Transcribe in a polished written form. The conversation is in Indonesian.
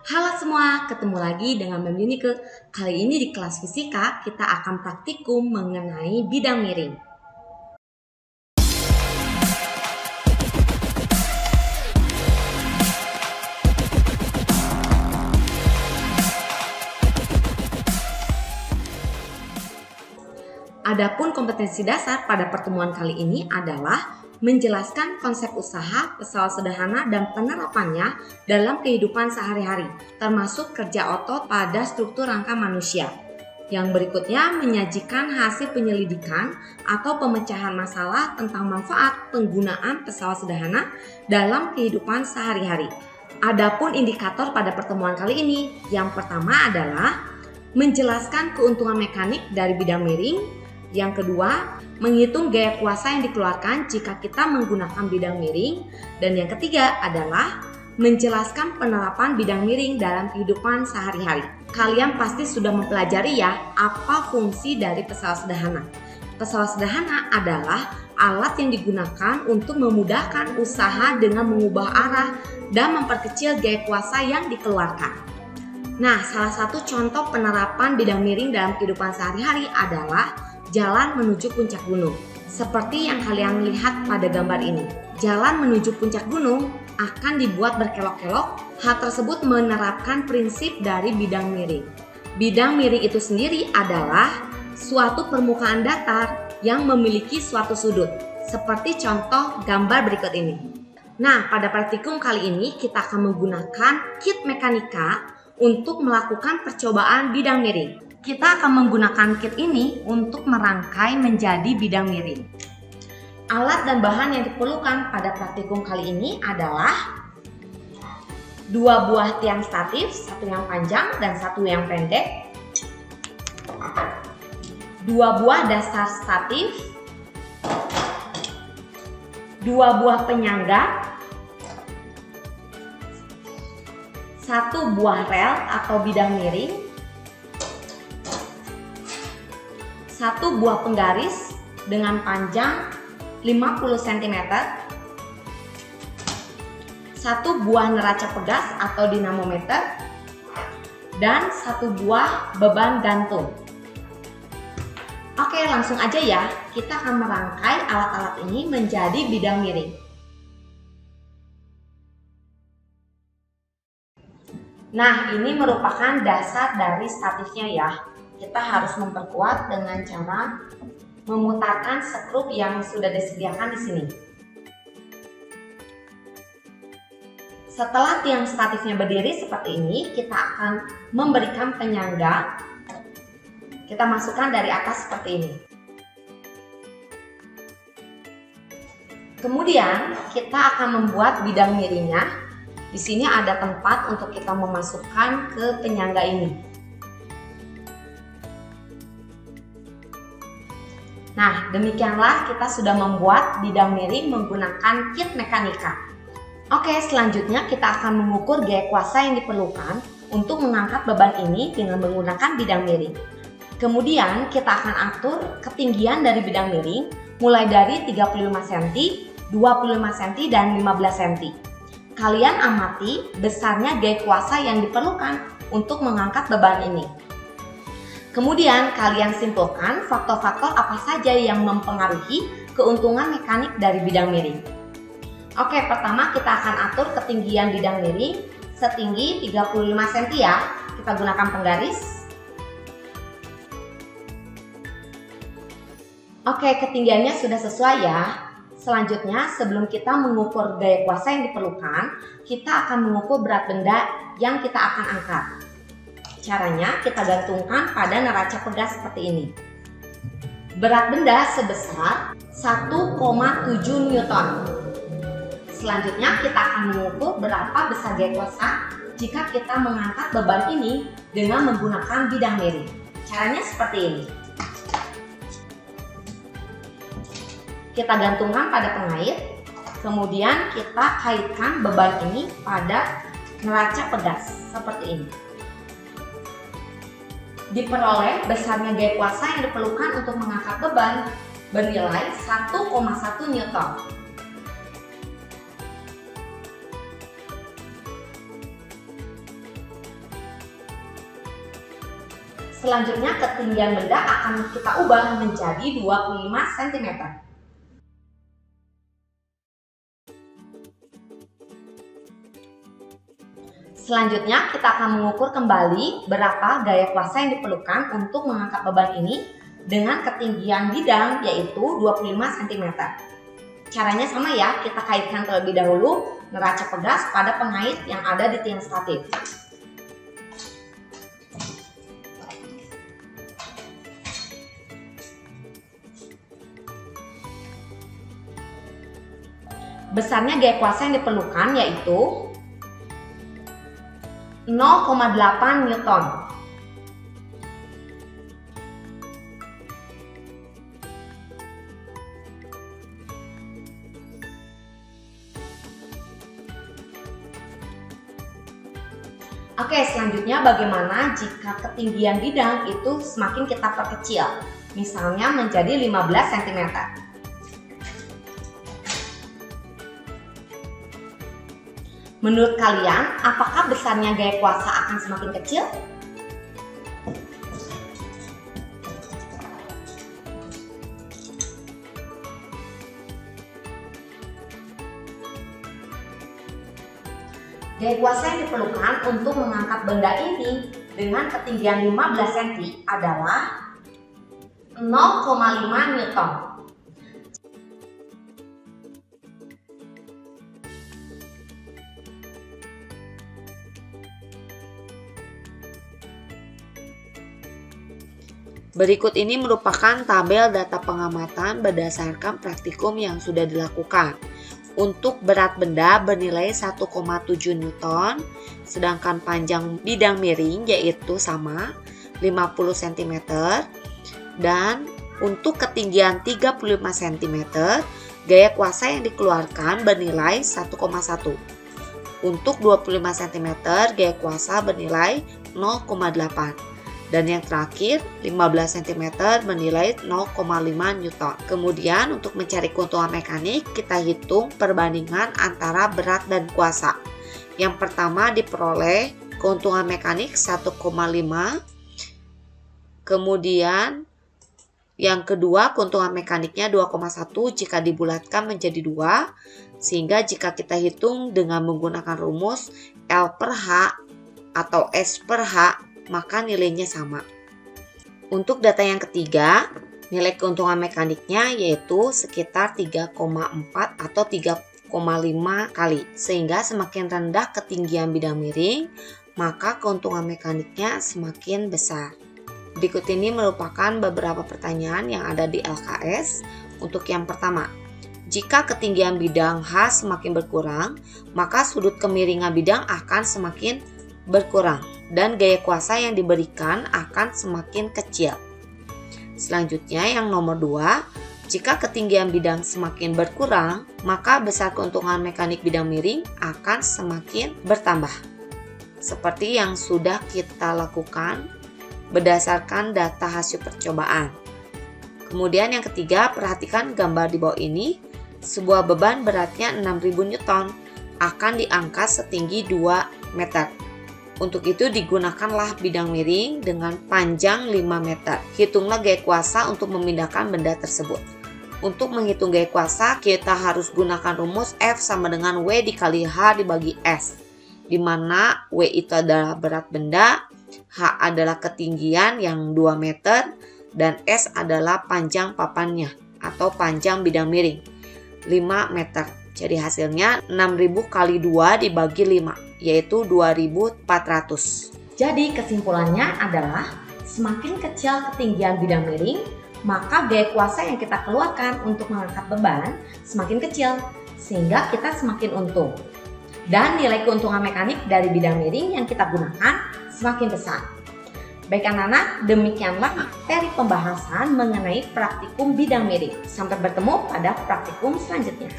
Halo semua, ketemu lagi dengan Mbak Yunike. Kali ini di kelas fisika kita akan praktikum mengenai bidang miring. Adapun kompetensi dasar pada pertemuan kali ini adalah menjelaskan konsep usaha, pesawat sederhana, dan penerapannya dalam kehidupan sehari-hari, termasuk kerja otot pada struktur rangka manusia. Yang berikutnya menyajikan hasil penyelidikan atau pemecahan masalah tentang manfaat penggunaan pesawat sederhana dalam kehidupan sehari-hari. Adapun indikator pada pertemuan kali ini, yang pertama adalah menjelaskan keuntungan mekanik dari bidang miring. Yang kedua, menghitung gaya kuasa yang dikeluarkan jika kita menggunakan bidang miring. Dan yang ketiga adalah menjelaskan penerapan bidang miring dalam kehidupan sehari-hari. Kalian pasti sudah mempelajari ya apa fungsi dari pesawat sederhana. Pesawat sederhana adalah alat yang digunakan untuk memudahkan usaha dengan mengubah arah dan memperkecil gaya kuasa yang dikeluarkan. Nah, salah satu contoh penerapan bidang miring dalam kehidupan sehari-hari adalah jalan menuju puncak gunung. Seperti yang kalian lihat pada gambar ini. Jalan menuju puncak gunung akan dibuat berkelok-kelok. Hal tersebut menerapkan prinsip dari bidang miring. Bidang miring itu sendiri adalah suatu permukaan datar yang memiliki suatu sudut. Seperti contoh gambar berikut ini. Nah, pada praktikum kali ini kita akan menggunakan kit mekanika untuk melakukan percobaan bidang miring. Kita akan menggunakan kit ini untuk merangkai menjadi bidang miring. Alat dan bahan yang diperlukan pada praktikum kali ini adalah 2 buah tiang statif, satu yang panjang dan satu yang pendek, 2 buah dasar statif, 2 buah penyangga, 1 buah rel atau bidang miring, 1 buah penggaris dengan panjang 50 cm, 1 buah neraca pegas atau dinamometer, dan 1 buah beban gantung. Oke, langsung aja ya, kita akan merangkai alat-alat ini menjadi bidang miring. Nah, ini merupakan dasar dari statifnya ya. Kita harus memperkuat dengan cara memutarkan skrup yang sudah disediakan di sini. Setelah tiang statifnya berdiri seperti ini, kita akan memberikan penyangga. Kita masukkan dari atas seperti ini. Kemudian kita akan membuat bidang miringnya. Di sini ada tempat untuk kita memasukkan ke penyangga ini. Nah, demikianlah kita sudah membuat bidang miring menggunakan kit mekanika. Oke, selanjutnya kita akan mengukur gaya kuasa yang diperlukan untuk mengangkat beban ini dengan menggunakan bidang miring. Kemudian kita akan atur ketinggian dari bidang miring mulai dari 35 cm, 25 cm, dan 15 cm. Kalian amati besarnya gaya kuasa yang diperlukan untuk mengangkat beban ini. Kemudian kalian simpulkan faktor-faktor apa saja yang mempengaruhi keuntungan mekanik dari bidang miring. Oke, pertama kita akan atur ketinggian bidang miring setinggi 35 cm ya. Kita gunakan penggaris. Oke, ketinggiannya sudah sesuai ya. Selanjutnya, sebelum kita mengukur gaya kuasa yang diperlukan, kita akan mengukur berat benda yang kita akan angkat. Caranya kita gantungkan pada neraca pegas seperti ini. Berat benda sebesar 1,7 Newton. Selanjutnya kita akan mengukur berapa besar gaya kuasa jika kita mengangkat beban ini dengan menggunakan bidang miring. Caranya seperti ini. Kita gantungkan pada pengait, kemudian kita kaitkan beban ini pada neraca pegas seperti ini. Diperoleh besarnya gaya kuasa yang diperlukan untuk mengangkat beban bernilai 1,1 Newton. Selanjutnya ketinggian benda akan kita ubah menjadi 25 cm. Selanjutnya kita akan mengukur kembali berapa gaya kuasa yang diperlukan untuk mengangkat beban ini dengan ketinggian bidang yaitu 25 cm. Caranya sama ya, kita kaitkan terlebih dahulu neraca pegas pada pengait yang ada di tiang statif. Besarnya gaya kuasa yang diperlukan yaitu 0,8 Newton. Oke, selanjutnya bagaimana jika ketinggian bidang itu semakin kita perkecil, misalnya menjadi 15 cm. Menurut kalian, apakah besarnya gaya kuasa akan semakin kecil? Gaya kuasa yang diperlukan untuk mengangkat benda ini dengan ketinggian 15 cm adalah 0,5 Newton. Berikut ini merupakan tabel data pengamatan berdasarkan praktikum yang sudah dilakukan. Untuk berat benda bernilai 1,7 Newton, sedangkan panjang bidang miring yaitu sama 50 cm, dan untuk ketinggian 35 cm, gaya kuasa yang dikeluarkan bernilai 1,1. Untuk 25 cm, gaya kuasa bernilai 0,8. Dan yang terakhir, 15 cm bernilai 0,5 Newton. Kemudian untuk mencari keuntungan mekanik, kita hitung perbandingan antara berat dan kuasa. Yang pertama diperoleh keuntungan mekanik 1,5. Kemudian yang kedua keuntungan mekaniknya 2,1 jika dibulatkan menjadi 2. Sehingga jika kita hitung dengan menggunakan rumus L per H atau S per H, maka nilainya sama. Untuk data yang ketiga, nilai keuntungan mekaniknya yaitu sekitar 3,4 atau 3,5 kali. Sehingga semakin rendah ketinggian bidang miring, maka keuntungan mekaniknya semakin besar. Berikut ini merupakan beberapa pertanyaan yang ada di LKS. Untuk yang pertama, jika ketinggian bidang H semakin berkurang, maka sudut kemiringan bidang akan semakin berkurang dan gaya kuasa yang diberikan akan semakin kecil. Selanjutnya yang nomor 2, jika ketinggian bidang semakin berkurang, maka besar keuntungan mekanik bidang miring akan semakin bertambah. Seperti yang sudah kita lakukan berdasarkan data hasil percobaan. Kemudian yang ketiga, perhatikan gambar di bawah ini. Sebuah beban beratnya 6000 Newton akan diangkat setinggi 2 meter. Untuk itu digunakanlah bidang miring dengan panjang 5 meter. Hitunglah gaya kuasa untuk memindahkan benda tersebut. Untuk menghitung gaya kuasa, kita harus gunakan rumus F sama dengan W dikali H dibagi S. Di mana W itu adalah berat benda, H adalah ketinggian yang 2 meter, dan S adalah panjang papannya atau panjang bidang miring 5 meter. Jadi hasilnya 6000 kali 2 dibagi 5, yaitu 2400. Jadi kesimpulannya adalah semakin kecil ketinggian bidang miring, maka gaya kuasa yang kita keluarkan untuk mengangkat beban semakin kecil, sehingga kita semakin untung. Dan nilai keuntungan mekanik dari bidang miring yang kita gunakan semakin besar. Baik anak-anak, demikianlah materi pembahasan mengenai praktikum bidang miring. Sampai bertemu pada praktikum selanjutnya.